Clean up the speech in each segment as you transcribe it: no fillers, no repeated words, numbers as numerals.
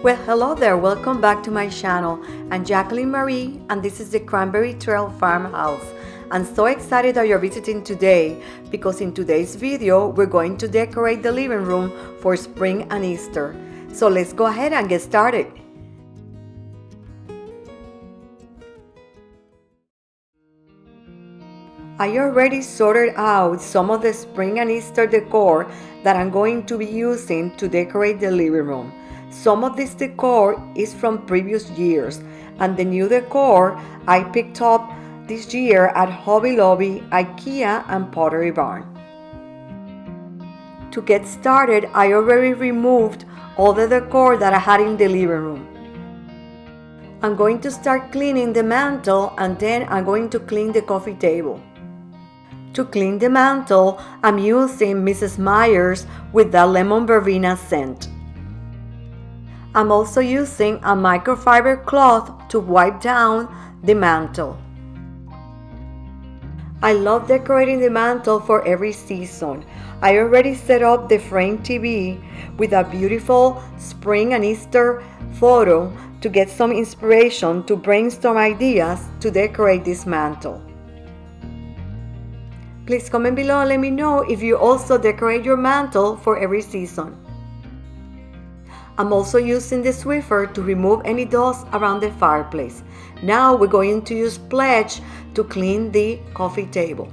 Well, hello there, welcome back to my channel. I'm Jacqueline Marie and this is the Cranberry Trail Farmhouse. I'm so excited that you're visiting today because in today's video we're going to decorate the living room for spring and Easter. So let's go ahead and get started. I already sorted out some of the spring and Easter decor that I'm going to be using to decorate the living room. Some of this decor is from previous years, and the new decor I picked up this year at Hobby Lobby, IKEA, and Pottery Barn. To get started, I already removed all the decor that I had in the living room. I'm going to start cleaning the mantle and then I'm going to clean the coffee table. To clean the mantle, I'm using Mrs. Meyer's with the lemon verbena scent. I'm also using a microfiber cloth to wipe down the mantle. I love decorating the mantle for every season. I already set up the frame TV with a beautiful spring and Easter photo to get some inspiration to brainstorm ideas to decorate this mantle. Please comment below and let me know if you also decorate your mantle for every season. I'm also using the Swiffer to remove any dust around the fireplace. Now we're going to use Pledge to clean the coffee table.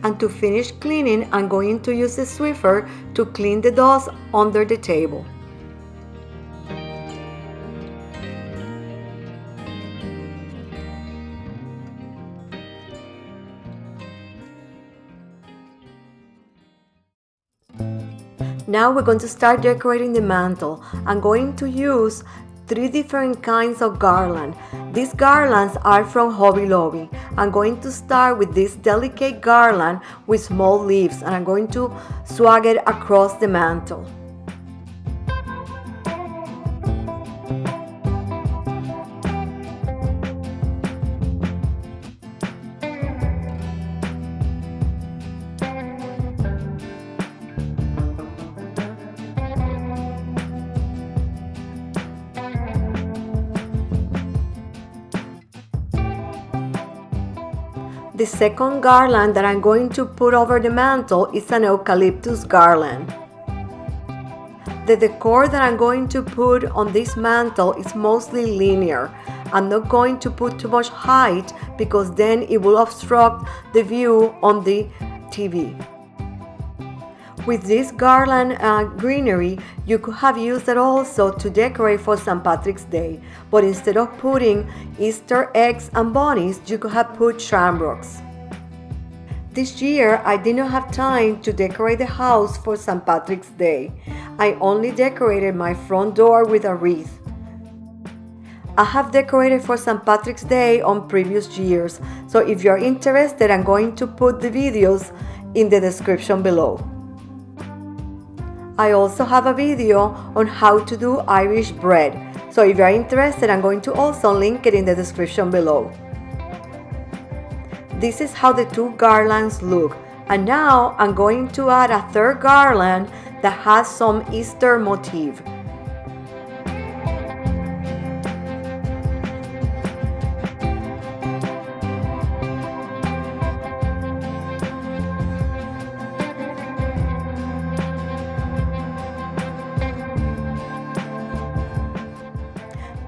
And to finish cleaning, I'm going to use the Swiffer to clean the dust under the table. Now we're going to start decorating the mantle. I'm going to use 3 different kinds of garland. These garlands are from Hobby Lobby. I'm going to start with this delicate garland with small leaves and I'm going to swag it across the mantle. The second garland that I'm going to put over the mantle is an eucalyptus garland. The decor that I'm going to put on this mantle is mostly linear. I'm not going to put too much height because then it will obstruct the view on the TV. With this garland greenery, you could have used it also to decorate for St. Patrick's Day, but instead of putting Easter eggs and bunnies, you could have put shamrocks. This year, I did not have time to decorate the house for St. Patrick's Day. I only decorated my front door with a wreath. I have decorated for St. Patrick's Day on previous years, so if you're interested, I'm going to put the videos in the description below. I also have a video on how to do Irish bread, so if you're interested, I'm going to also link it in the description below. This is how the 2 garlands look, and now I'm going to add a 3rd garland that has some Easter motif.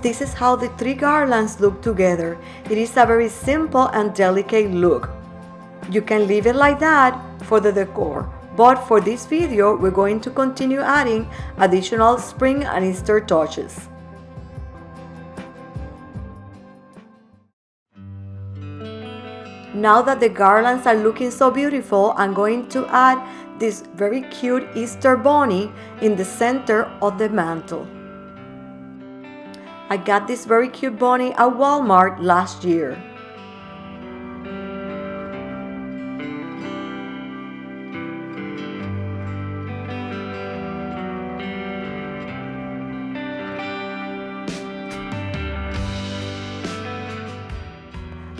This is how the 3 garlands look together. It is a very simple and delicate look. You can leave it like that for the decor, but for this video, we're going to continue adding additional spring and Easter touches. Now that the garlands are looking so beautiful, I'm going to add this very cute Easter bunny in the center of the mantle. I got this very cute bunny at Walmart last year.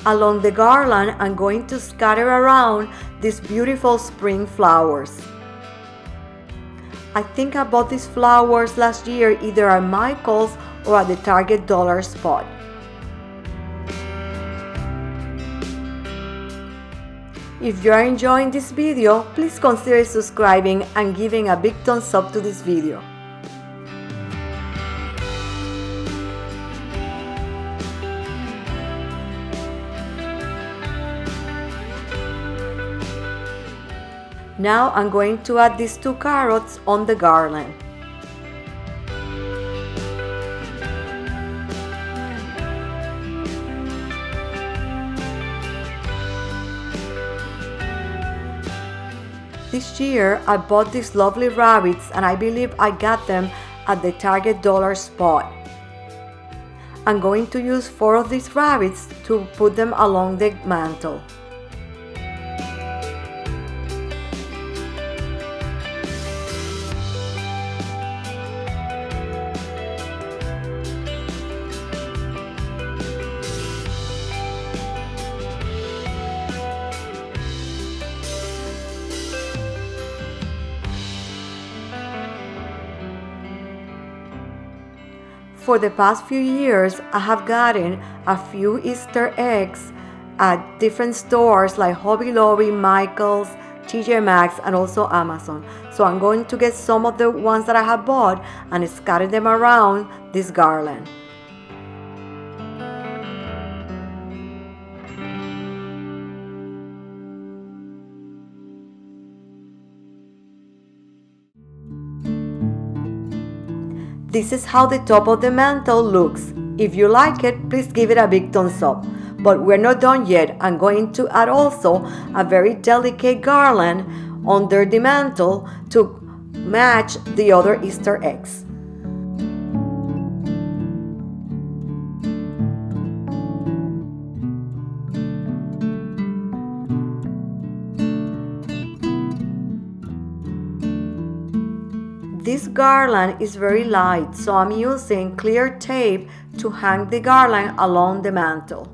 Along the garland, I'm going to scatter around these beautiful spring flowers. I think I bought these flowers last year either at Michael's or at the Target dollar spot. If you are enjoying this video, please consider subscribing and giving a big thumbs up to this video. Now I'm going to add these 2 carrots on the garland. This year I bought these lovely rabbits and I believe I got them at the Target dollar spot. I'm going to use 4 of these rabbits to put them along the mantle. For the past few years, I have gotten a few Easter eggs at different stores like Hobby Lobby, Michael's, TJ Maxx, and also Amazon. So I'm going to get some of the ones that I have bought and scatter them around this garland. This is how the top of the mantle looks. If you like it, please give it a big thumbs up. But we're not done yet. I'm going to add also a very delicate garland under the mantle to match the other Easter eggs. This garland is very light, so I'm using clear tape to hang the garland along the mantle.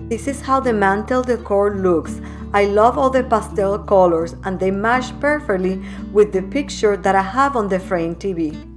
This is how the mantle decor looks. I love all the pastel colors and they match perfectly with the picture that I have on the frame TV.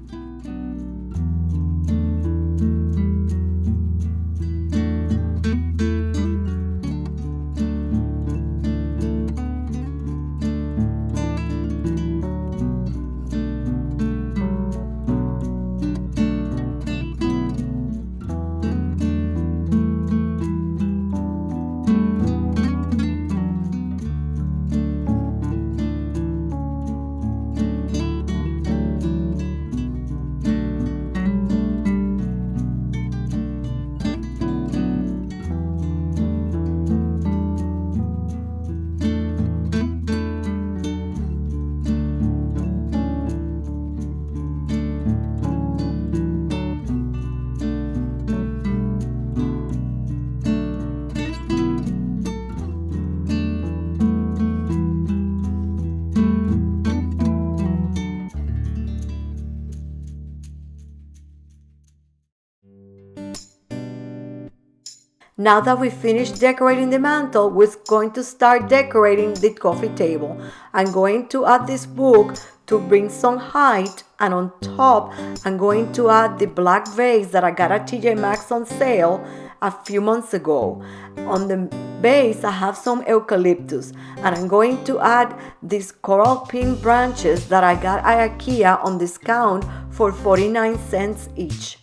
Now that we finished decorating the mantle, we're going to start decorating the coffee table. I'm going to add this book to bring some height, and on top I'm going to add the black vase that I got at TJ Maxx on sale a few months ago. On the base I have some eucalyptus, and I'm going to add these coral pink branches that I got at IKEA on discount for 49 cents each.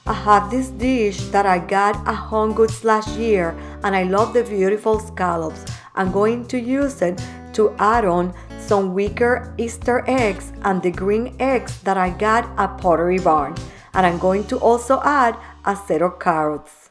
I have this dish that I got at Home Goods last year, and I love the beautiful scallops. I'm going to use it to add on some weaker Easter eggs and the green eggs that I got at Pottery Barn. And I'm going to also add a set of carrots.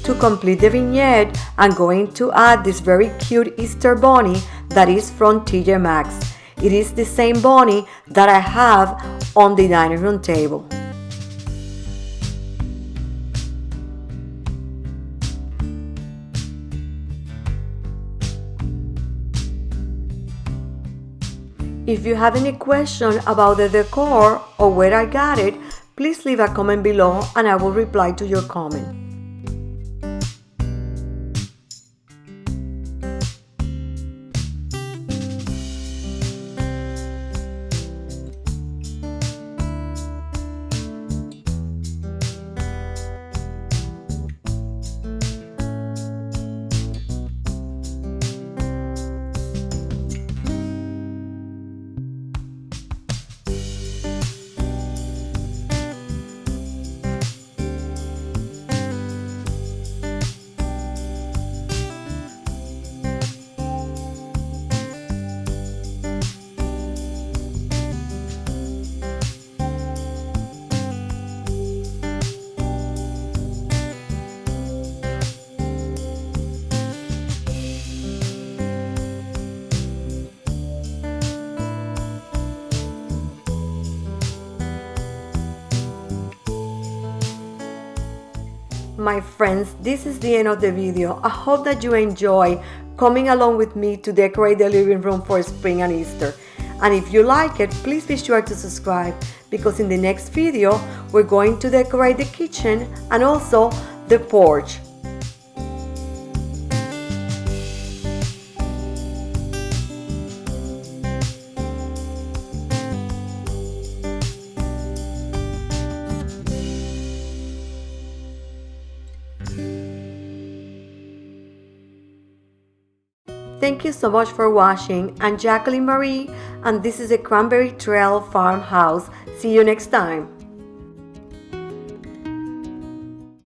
To complete the vignette, I'm going to add this very cute Easter bunny that is from TJ Maxx. It is the same bunny that I have on the dining room table. If you have any question about the decor or where I got it, please leave a comment below and I will reply to your comment. My friends, this is the end of the video. I hope that you enjoy coming along with me to decorate the living room for spring and Easter. And if you like it, please be sure to subscribe, because in the next video we're going to decorate the kitchen and also the porch. Thank you so much for watching. I'm Jacqueline Marie, and this is the Cranberry Trail Farmhouse. See you next time.